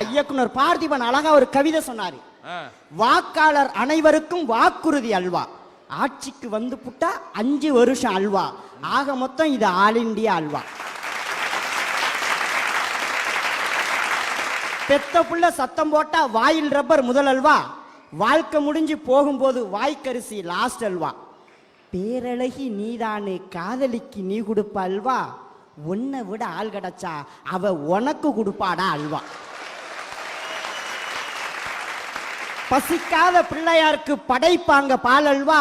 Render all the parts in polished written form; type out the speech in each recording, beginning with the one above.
இயக்குனர் பார்த்திபன் அழகா ஒரு கவிதை சொன்னாரு. வாக்காளர் அனைவருக்கும் வாக்குறுதி அல்வா, ஆட்சிக்கு வந்து புட்டா 5 வருஷம் அல்வா, ஆக மொத்தம் இது ஆல் இண்டியா அல்வா. பெத்த புள்ள சத்தம் போட்டா வாயில் ரப்பர் முதல் அல்வா, வாழ்க்கை முடிஞ்சு போகும்போது வாய்க்கரிசி லாஸ்ட் அல்வா. பேரழகி நீதானு காதலிக்கு நீ கொடுப்ப அல்வா, உன்னை விட ஆள் கிடைச்சா அவ உனக்கு கொடுப்பாடா அல்வா. பசிக்காத பிள்ளையாருக்கு படைப்பாங்க பால் அல்வா,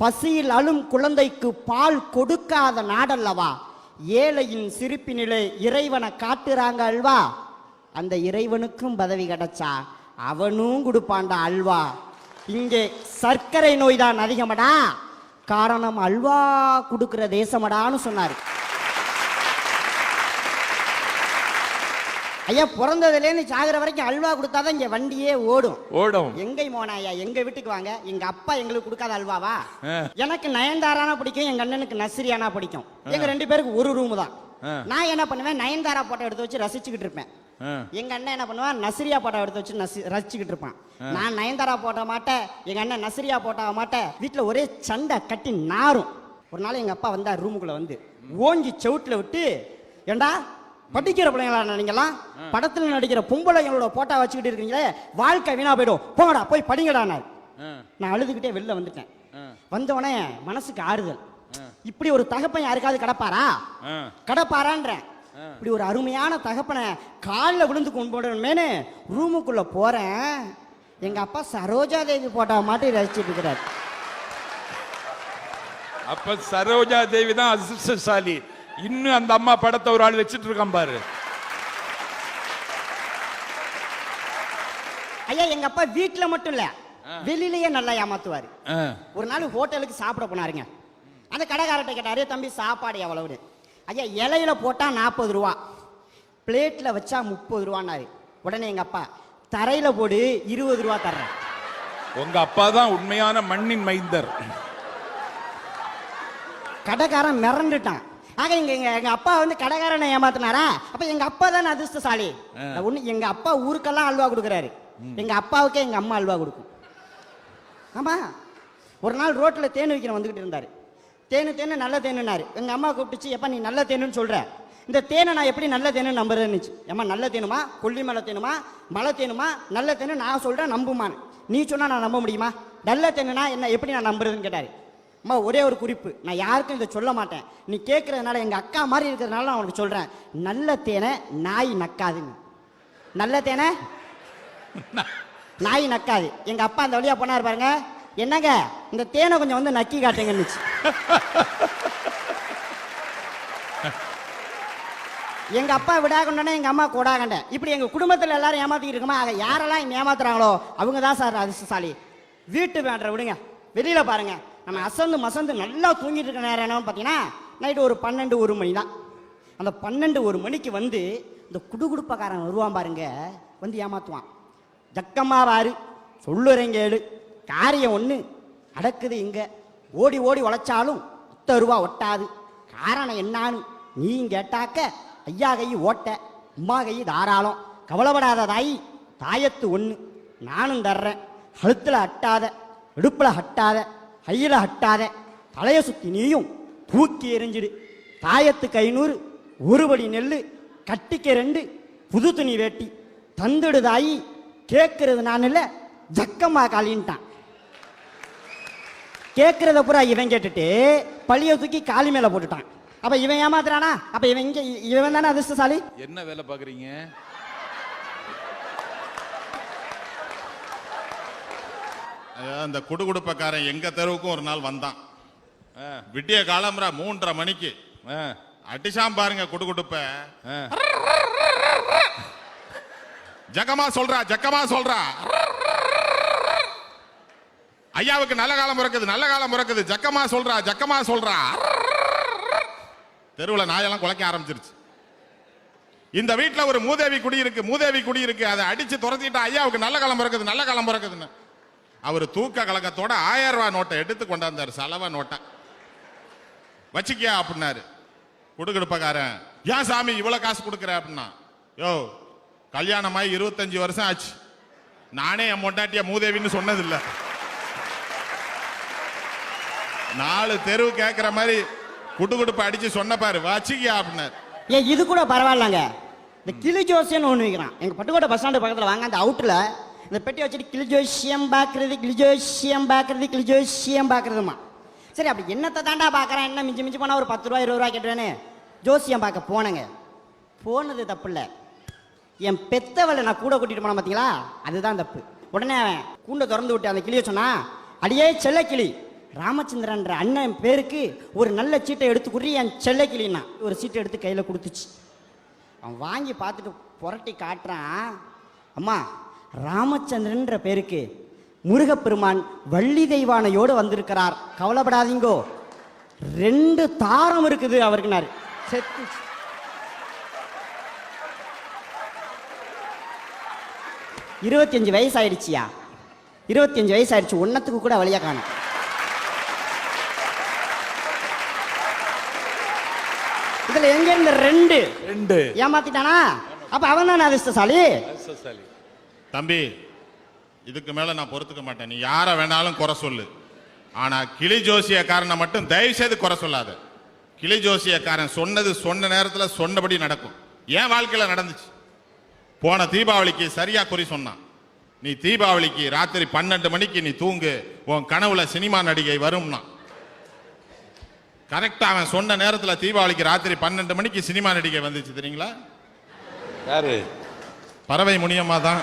பசியில் அழும் குழந்தைக்கு பால் கொடுக்காத நாடல்லவா. ஏழையின் சிரிப்பினிலே இறைவனை காட்டுறாங்க அல்வா, அந்த இறைவனுக்கும் பதவி கிடைச்சா அவனும் கொடுப்பான்டா அல்வா. இங்கே சர்க்கரை நோய் தான் அதிகமடா, காரணம் அல்வா கொடுக்கிற தேசமடான்னு சொன்னாரு. ஐயா, பிறந்ததுலேருந்து சாகிற வரைக்கும் அல்வா கொடுத்தாதான் இங்க வண்டியே ஓடும். எங்கை மோனா ஐயா, எங்க வீட்டுக்கு வாங்க, எங்க அப்பா எங்களுக்கு கொடுக்காத அல்வாவா? எனக்கு நயன்தாரானா பிடிக்கும், எங்க அண்ணனுக்கு நஸ்ரியானா பிடிக்கும். எங்க 2 பேருக்கு ஒரு ரூம் தான். நான் என்ன பண்ணுவேன், நயன்தாரா போட்டோ எடுத்து வச்சு ரசிச்சுக்கிட்டு இருப்பேன். எங்க அண்ணன் என்ன பண்ணுவான், நஸ்ரியா போட்டோ எடுத்து வச்சு ரசிச்சுக்கிட்டு இருப்பான். நான் நயன்தாரா போட்ட மாட்டேன், எங்க அண்ணன் நஸ்ரியா போட்டோ மாட்டேன். வீட்டுல ஒரே சண்டை கட்டி நாரும். ஒரு நாள் எங்க அப்பா வந்தா ரூமுக்குள்ள வந்து ஓங்கி செவுட்டுல விட்டு, ஏண்டா படிக்கிற பிள்ளைங்களா நீங்களாம், படத்துல நடிக்கிற பொம்பளைங்களோட போட்டா வச்சுக்கிட்டு இருக்கீங்களே, வாழ்க்கை வீணா போயிடும், போங்கடா போய் படிங்கடா. நான் அழுதுகிட்டே வெளில வந்துட்டேன். வந்தவனே மனசுக்கு ஆறுதல். இப்படி ஒரு தகப்பன் யாருக்காவது கடப்பாரான்ற இப்படி ஒரு அருமையான தகப்பனை காலில் விழுந்து கொண்டு போடணுமேனு ரூமுக்குள்ள போறேன். எங்க அப்பா சரோஜா தேவி போட்டா மாட்டி ரசிச்சுட்டு இருக்கிறார். அப்ப சரோஜா தேவி தான் அதிர்ஷ்டசாலி. இன்னும் அந்த அம்மா படத்தை ஒரு ஆள் வச்சிட்டு இருக்கான் பாரு. ஐயா, எங்க அப்பா வீட்டுல மட்டும் இல்ல, வெளியிலேயே நல்லா ஏமாத்துவாரு. ஒரு நாள் ஹோட்டலுக்கு சாப்பிட போனாருங்க. அந்த கடைக்காரர்கிட்ட கேட்டாரு, தம்பி சாப்பாடு எவ்வளவு? ஐயா, இலையில போட்டா 40 ரூபா, பிளேட்ல வச்சா 30 ரூபான்னாரு. உடனே எங்க அப்பா, தரையில போடு 20 ரூபா தர்றேன். உங்க அப்பா தான் உண்மையான மண்ணின் மைந்தர். கடைக்காரன் மிரண்டுட்டான். ஆக எங்க அப்பா வந்து கடைக்காரனை ஏமாத்தினாரா? அப்ப எங்க அப்பா தான் அதிர்ஷ்டசாலி. எங்க அப்பா ஊருக்கெல்லாம் அல்வா கொடுக்குறாரு, எங்க அப்பாவுக்கே எங்க அம்மா அல்வா கொடுக்கும். ஆமா, ஒரு நாள் ரோட்ல தேன் வைக்கிற வந்துகிட்டு இருந்தாரு. தேனு நல்ல தேனுன்னாரு. எங்க அம்மா கூப்பிட்டுச்சு, எப்ப நீ நல்ல தேனுன்னு சொல்ற, இந்த தேனை நான் எப்படி நல்ல தேனு நம்புறேன்னு. ஏமா நல்ல தேனுமா, கொல்லிமலை தேனுமா, மலை தேனுமா, நல்ல தேனு நான் சொல்றேன் நம்புமான்னு. நீ சொன்னா நான் நம்ப முடியுமா? நல்ல தேனுனா என்ன, எப்படி நான் நம்புறதுன்னு கேட்டாரு. அம்மா, ஒரே ஒரு குறிப்பு, நான் யாருக்கும் இதை சொல்ல மாட்டேன், நீ கேட்கறதுனால எங்க அக்கா மாதிரி இருக்கிறதுனால நான் உனக்கு சொல்றேன், நல்ல தேனை நாய் நக்காதுன்னு. நல்ல தேனை நாய் நக்காது. எங்க அப்பா அந்த வழியா போனாரு பாருங்க, என்னங்க இந்த தேனை கொஞ்சம் வந்து நக்கி காட்டுங்கன்னு. எங்க அப்பா விடாகண்டனே எங்க அம்மா கொடாகண்ட. இப்படி எங்க குடும்பத்துல எல்லாரும் ஏமாத்திக்கிட்டு இருக்குமா? யாரெல்லாம் ஏமாத்துறாங்களோ அவங்க தான் சார் அதிர்ஷ்டசாலி. வீட்டு வேண்ட விடுங்க, வெளியில பாருங்க. நம்ம அசந்து மசந்து நல்லா தூங்கிட்டு இருக்க நேரம் என்னன்னு பார்த்தீங்கன்னா, நைட்டு ஒரு 12-1 மணி தான். அந்த 12-1 மணிக்கு வந்து இந்த குடுகுடுப்பக்காரன் வருவான் பாருங்க, வந்து ஏமாத்துவான். ஜக்கம்மா வாரு, சொல்லுறேங்க ஏழு, காரியம் ஒன்று அடக்குது இங்க, ஓடி ஓடி உழைச்சாலும் 10 ரூபா ஒட்டாது, காரணம் என்னான்னு நீ கேட்டாக்க, ஐயா கை ஓட்ட, அம்மா கை தாராளம், கவலைப்படாத தாயி, தாயத்து ஒன்று நானும் தர்றேன், கழுத்தில் அட்டாத, இடுப்பில் ஹட்டாத, கையில ஹட்டாத, தலைய சுத்தி நீயும் தூக்கி எறிஞ்சிடு, தாயத்துக்கு 500, 1 படி நெல்லு, கட்டிக்க 2 புது துணி வேட்டி, தந்துடு தாயி, கேட்கறது நான் இல்ல ஜக்கம்மா காலின்ட்டான். கேட்கறத பூரா இவன் கேட்டுட்டு பழிய தூக்கி காலி மேல போட்டுட்டான். அப்ப இவன் ஏமாத்துறானா? அப்ப இவன் தானே அதிர்ஷ்டசாலி. என்ன வேலை பாக்குறீங்க? அந்த குடுகுடுப்பக்காரன் எங்க தெருவுக்கும் ஒரு நாள் வந்தான். விட்டிய காலம்பரா 3:30 மணிக்கு அடிசாம் பாருங்க குடுகுடுப்ப. ஜக்கமா சொல்றா, ஐயாவுக்கு நல்ல காலம் பிறக்குது, ஜக்கமா சொல்றா. தெருவுல நாயெல்லாம் குலைக்க ஆரம்பிச்சிருச்சு. இந்த வீட்டுல ஒரு மூதேவி குடி இருக்கு, அதை அடிச்சு துரத்திட்டா ஐயாவுக்கு நல்ல காலம் பிறக்குதுன்னு. அவர் தூக்க கலக்கத்தோட 1000 ரூபாய் நோட்டை எடுத்து கொண்டாந்தாரு, செலவா நோட்டை வச்சுக்கியா அப்படின்னாரு. குடுகுடுப்பக்காரன், ஏன் சாமி இவ்வளவு காசு கொடுக்குற அப்படின்னா, யோ கல்யாணமாயி 25 வருஷம் ஆச்சு. நானே என் மொண்டாட்டிய மூதேவின்னு சொன்னதில்லை. 4 தெருவு கேட்கிற மாதிரி குடுகுடுப்பு அடிச்சு சொன்ன பாரு வச்சிக்கியா அப்படின்னாரு. ஏன் இது கூட பரவாயில்லங்க. இந்த கிளி ஜோசியம்னு ஒன்று வைக்கிறான் எங்க பட்டுக்கோட்டை பஸ் ஸ்டாண்டு பக்கத்தில் வாங்க. அந்த அவுட்டில் இந்த பெட்டி வச்சுட்டு கிளி ஜோசியம் பார்க்கறது, கிளி ஜோசியம் பார்க்கறது, கிளி ஜோசியம் பார்க்கறதுமா. சரி, அப்படி என்னத்தை தாண்டா பார்க்குறேன், என்ன மிஞ்சி மிஞ்சி போனால் ஒரு 10 ரூபா 20 ரூபா கேட்டுவேன்னு ஜோசியம் பார்க்க போனேங்க. போனது தப்பு இல்லை, என் பெத்தவளை நான் கூட கூட்டிட்டு போனேன் பார்த்தீங்களா, அதுதான் தப்பு. உடனே அவன் கூண்டை திறந்து விட்டு அந்த கிளியை சொன்னா, அடியே செல்ல கிளி, ராமச்சந்திரன்ற அண்ணன் பேருக்கு ஒரு நல்ல சீட்டை எடுத்து குடி என் செல்ல கிளின்னா. ஒரு சீட்டை எடுத்து கையில் கொடுத்துச்சு. அவன் வாங்கி பார்த்துட்டு புரட்டி காட்டுறான், அம்மா ராமச்சந்திரன்ற பேருக்கு முருகப்பெருமான் வள்ளி தெய்வானையோடு வந்திருக்கிறார், கவலைப்படாதீங்கோ, 2 தாரம் இருக்குது அவருக்குனாரு. செத்து 25 வயசு ஆயிடுச்சியா, 25 வயசு ஆயிடுச்சு, ஒன்னத்துக்கு கூட வழியா காணும். இதுல எங்க இருந்து 2 ஏமாத்திட்டானா? அப்ப அவன் தான் அதிர்ஷ்டசாலி. தம்பி, இதுக்கு மேல நான் பொறுத்துக்க மாட்டேன். நீ யார வேணாலும் குறை சொல்லு, ஆனா கிளி ஜோசியக்காரனை மட்டும் தயவு செய்து குறை சொல்லாத. கிளி ஜோசியக்காரன் சொன்னது சொன்ன நேரத்துல சொன்னபடி நடக்கும். என் வாழ்க்கையில நடந்துச்சு. போன தீபாவளிக்கு சரியா குறி சொன்னான். நீ தீபாவளிக்கு ராத்திரி 12 மணிக்கு நீ தூங்கு, உன் கனவுல சினிமா நடிகை வரும்னா. கரெக்டா அவன் சொன்ன நேரத்துல தீபாவளிக்கு ராத்திரி 12 மணிக்கு சினிமா நடிகை வந்துச்சு தெரியுங்களா? யாரு? பறவை முனியம்மா தான்.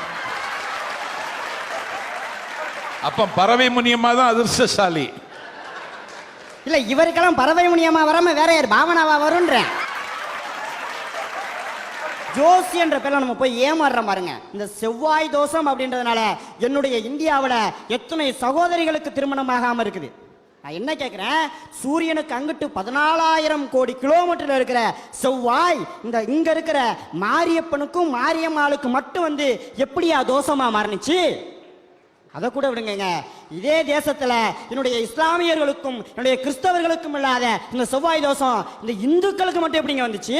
அப்ப பறவை முனியம்மா தான் அதிர்ஷ்டசாலி. இல்ல, இவருக்கெல்லாம் பறவை முனியம்மா வராம வேற யார் பாவனாவா வரும்ன்றேன். ஜோசி என்ற பேர்ல நம்ம போய் ஏமாறுற பாருங்க. இந்த செவ்வாய் தோஷம் அப்படின்றதுனால என்னுடைய இந்தியாவில் எத்தனை சகோதரிகளுக்கு திருமணமாகாம இருக்குது. நான் என்ன கேட்கிறேன், சூரியனுக்கு அங்கிட்டு 14,000 கோடி கிலோமீட்டர்ல இருக்கிற செவ்வாய் இந்த இங்க இருக்கிற மாரியப்பனுக்கும் மாரியம்மாளுக்கு மட்டும் வந்து எப்படியா தோஷமா மாறினுச்சு? அதை கூட விடுங்க. இதே தேசத்துல என்னுடைய இஸ்லாமியர்களுக்கும் என்னுடைய கிறிஸ்தவர்களுக்கும் இல்லாத இந்த செவ்வாய் தோஷம் இந்த இந்துக்களுக்கு மட்டும் எப்படிங்க வந்துச்சு?